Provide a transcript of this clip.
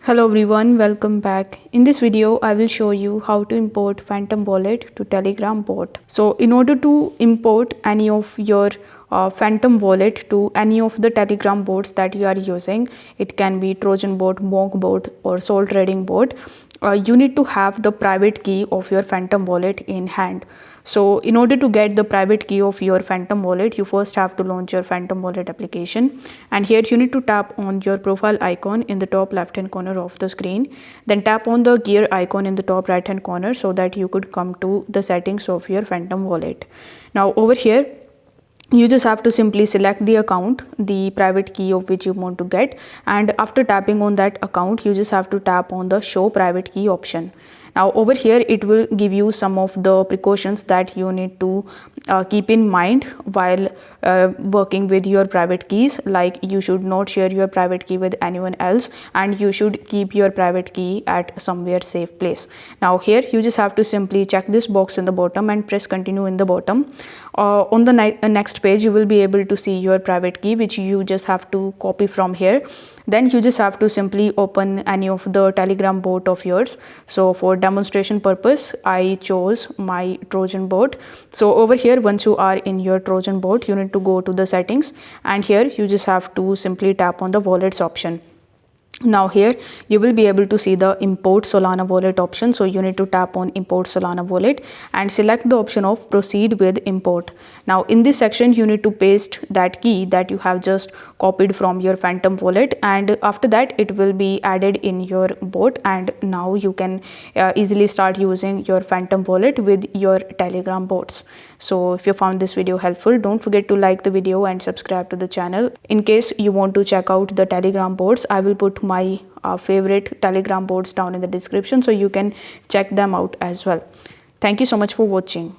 Hello everyone, welcome back. In this video, I will show you how to import Phantom Wallet to Telegram bot. So in order to import any of your Phantom Wallet to any of the Telegram bots that you are using, it can be Trojan bot, Monk bot or Soul Trading bot, you need to have the private key of your Phantom Wallet in hand. So in order to get the private key of your Phantom Wallet, you first have to launch your Phantom Wallet application, and here you need to tap on your profile icon in the top left hand corner of the screen. Then tap on the gear icon in the top right hand corner so that you could come to the settings of your Phantom Wallet. Now over here, you just have to simply select the account, the private key of which you want to get, and after tapping on that account, you just have to tap on the show private key option. Now over here, it will give you some of the precautions that you need to keep in mind while working with your private keys, like you should not share your private key with anyone else, and you should keep your private key at somewhere safe place. Now here you just have to simply check this box in the bottom and press continue in the bottom. On the next page, you will be able to see your private key, which you just have to copy from here. Then you just have to simply open any of the Telegram bot of yours. So for demonstration purpose, I chose my Trojan bot. So over here, once you are in your Trojan bot, you need to go to the settings, and here you just have to simply tap on the wallets option. Now here you will be able to see the import Solana wallet option. So you need to tap on import Solana wallet and select the option of proceed with import. Now in this section, you need to paste that key that you have just copied from your Phantom wallet, and after that it will be added in your bot, and now you can easily start using your Phantom wallet with your Telegram bots. So if you found this video helpful, don't forget to like the video and subscribe to the channel. In case you want to check out the Telegram bots, I will put my favorite Telegram bots down in the description, so you can check them out as well. Thank you so much for watching.